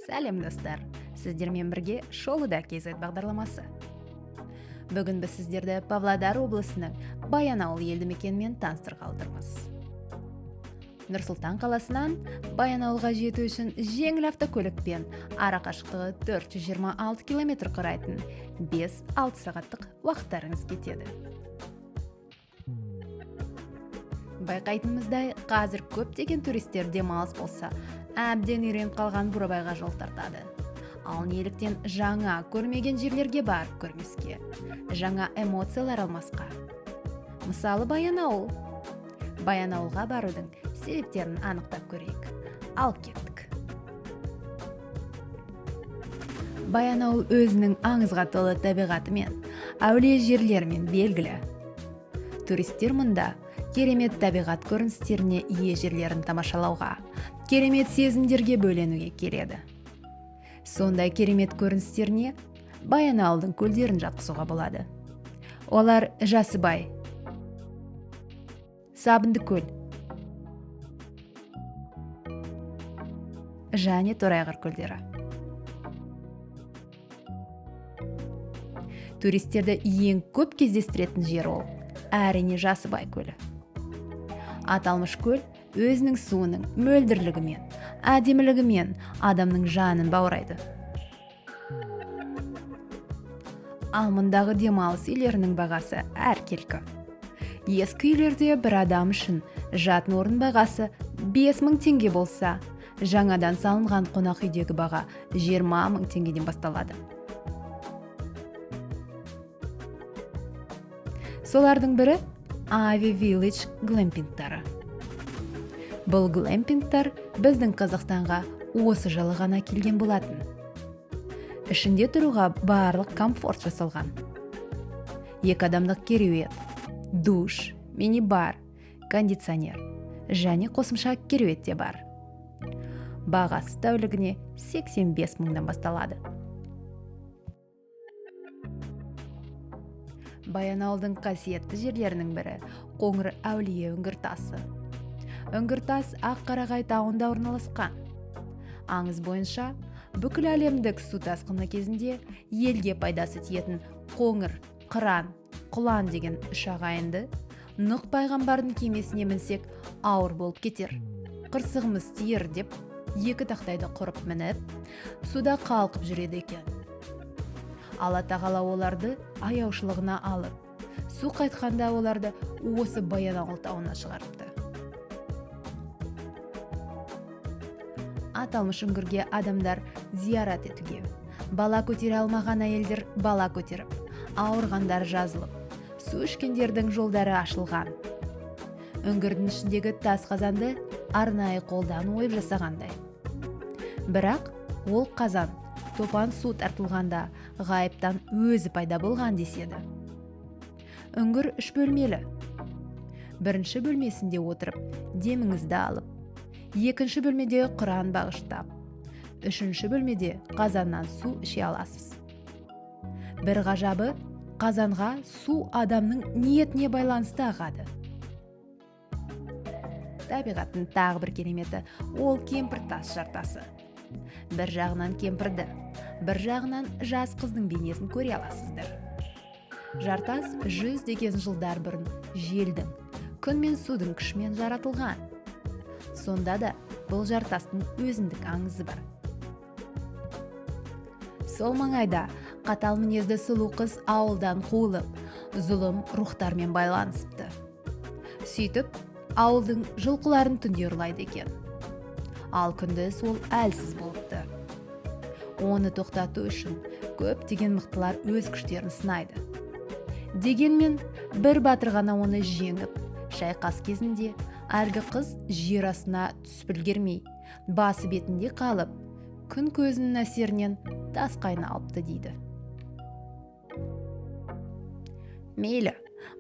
Сәлем достар, сіздермен бірге Шолуда KZ бағдарламасы. Бүгін біз сіздерді Павлодар облысының Баянауыл елді мекенімен таныстырғалы тұрмыз. Нұр-Сұлтан қаласынан Баянауылға жету үшін жеңіл автокөлікпен ара қашықтығы 426 км құрайтын 5-6 сағаттық уақыттарыңыз кетеді. Байқайтынымыздай, қазір көптеген туристер демалыс болса, әбден үйреніп қалған Бурабайға жол тартады. Ал неліктен жаңа көрмеген жерлерге барып көрмеске, жаңа эмоциялар алмасқа. Мысалы Баянауыл. Баянауылға барудың себептерін анықтап көрейік. Ал кеттік. Баянауыл өзінің аңызға толы табиғатымен, әулие жерлерімен белгілі. Туристер мұнда керемет табиғат көріністеріне ие жерлерін тамашалауға, керемет сезімдерге бөленуге келеді. Сондай керемет көріністеріне Баянауылдың көлдерін жатқызуға болады. Олар Жасыбай, Сабындыкөл және Торайғыр көлдері. Туристерді ең көп кездестіретін жер ол әрине Жасыбай көлі. Аталмыш көл өзінің суының мөлдірлігімен, әдемілігімен адамның жанын баурайды. Ал мұндағы демалыс үйлерінің бағасы әркелкі. Ескі үйлерде бір адам үшін жатын орын бағасы 5000 теңге болса, жаңадан салынған қонақ үйдегі баға 20000 теңгеден басталады. Солардың бірі Ави Village глэмпингтары. Бұл глэмпингтар біздің Қазақстанға осы жылы ғана келген болатын. Ішінде тұруға барлық комфорт жасалған. 2 адамдық кереует, душ, мини-бар, кондиционер және қосымша кереует те бар. Бағасы тәулігіне 85 мыңнан басталады. Баянауылдың қасиетті жерлерінің бірі Қоңыр әулие үңгіртасы. Үңгіртас Ақ-Қарағай тауында орналасқан. Аңыз бойынша, бүкіл әлемдік су тасқыны кезінде елге пайдасы тиетін Қоңыр, Қыран, Құлан деген 3 ағайынды Нұх пайғамбардың кемесіне мінсек ауыр болып кетер, қырсығымыз тиер деп 2 тақтайды құрып мініп, суда қалқып жүреді екен. Алла тағала оларды аяушылығына алып, су қайтқанда оларды осы Баянауыл тауына шығарыпты. Аталмыш үңгірге адамдар зиярат етуге, бала көтере алмаған әйелдер бала көтеріп, ауырғандар жазылып, су ішкендердің жолдары ашылған. Үңгірдің ішіндегі тас қазанды арнайы қолдан ойып жасағандай. Бірақ ол қазан топан су тартылғанда ғайыптан өзі пайда болған деседі. Үңгір 3 бөлмелі. 1 бөлмесінде отырып, деміңізді алып, 2 бөлмеде Құран бағыштап, 3 бөлмеде қазаннан су іше аласыз. Бір ғажабы, қазанға су адамның ниетіне байланысты ағады. Табиғаттың тағы бір кереметі ол кемпір тас жартасы. Бір жағынан кемпірді, бір жағынан жас қыздың бейнесін көре аласыздар. Жартас 100 жылдар бұрын желдің, күн мен судың күшімен жаратылған. Сонда да бұл жартастың өзіндік аңызы бар. Сол маңайда қатал мінезді сұлу қыз ауылдан қуылып, зұлым рухтармен байланысыпты. Сөйтіп, ауылдың жылқыларын түнде ұрлайды екен. Ал күндіз ол әлсіз болыпты. Оны тоқтату үшін көптеген мықтылар өз күштерін сынайды. Дегенмен бір батыр ғана оны жеңіп, шайқас кезінде әлгі қыз жер астына түсіп үлгермей, басы бетінде қалып, күн көзінің әсерінен тасқа айналыпты дейді. Мейлі,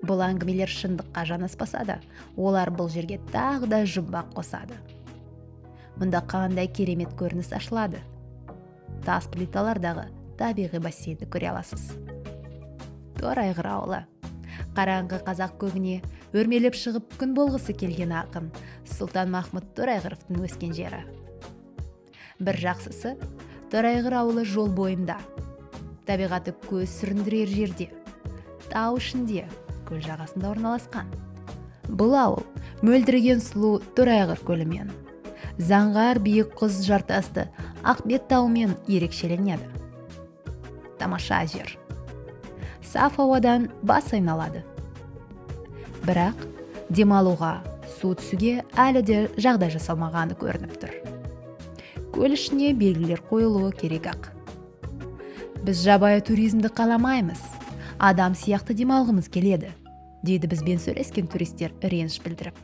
бұл әңгімелер шындыққа жанаспаса да, олар бұл жерге тағы да жұмбақ қосады. Мұнда қандай керемет көрініс ашылады. Тас плиталардағы табиғи бассейнді көре аласыз. Торайғыр ауылы. Қараңғы қазақ көгіне өрмелеп шығып күн болғысы келген ақын Сұлтан Махмұт Торайғыровтың өскен жері. Бір жақсысы, Торайғыр ауылы жол бойында, табиғаты көз сүріндірер жерде, тау ішінде, көл жағасында орналасқан. Бұл ауыл мөлдіреген сұлу Торайғыр көлімен, заңғар биік құз жартасты Ақбет тауымен ерекшеленеді. Тамаша жер. Саф ауадан бас айналады. Бірақ демалуға, су түсуге әлі де жағдай жасалмағаны көрініп тұр. Көл ішіне белгілер қойылуы керек ақ. Біз жабайы туризмді қаламаймыз, адам сияқты демалғымыз келеді, дейді бізбен сөйлескен туристер реніш білдіріп.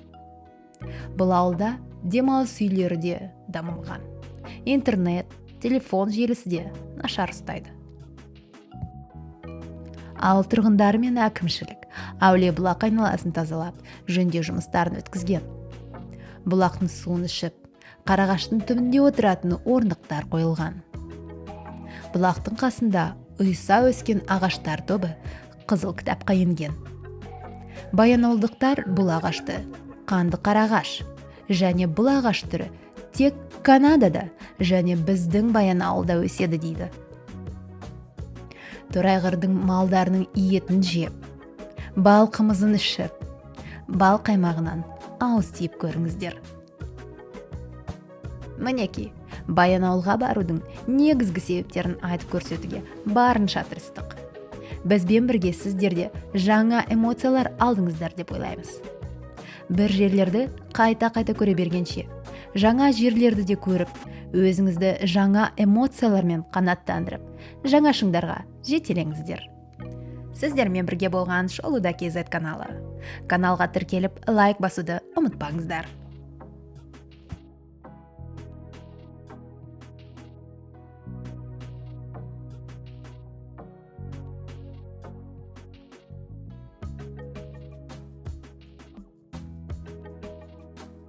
Бұл ауылда демалыс үйлері де дамымаған. Интернет, телефон желісі де нашар ұстайды. Ауыл тұрғындары мен әкімшілік әулие бұлақ айналасын тазалап, жөндеу жұмыстарын өткізген. Бұлақтың суын ішіп, қарағаштың түбінде отыратын орындықтар қойылған. Бұлақтың қасында ұйыса өскен ағаштар тобы қызыл кітапқа енген. Баянауылдықтар бұл ағашты қанды қарағаш және бұл ағаш түрі тек Канадада және біздің Баянауылда өседі дейді. Торайғырдың малдарының етін жеп, бал қымызын ішіп, бал қаймағынан ауыз тиіп көріңіздер. Мінеки, Баянауылға барудың негізгі себептерін айтып көрсетуге барынша тырыстық. Бізбен бірге сіздер де жаңа эмоциялар алдыңыздар деп ойлаймыз. Бір жерлерді қайта-қайта көре бергенше, жаңа жерлерді де көріп, өзіңізді жаңа эмоциялармен қанаттандырып, жаңа шыңдарға жетелеңіздер. Сіздермен бірге болған Шолуда KZ каналы. Каналға тіркеліп, лайк басуды ұмытпаңыздар.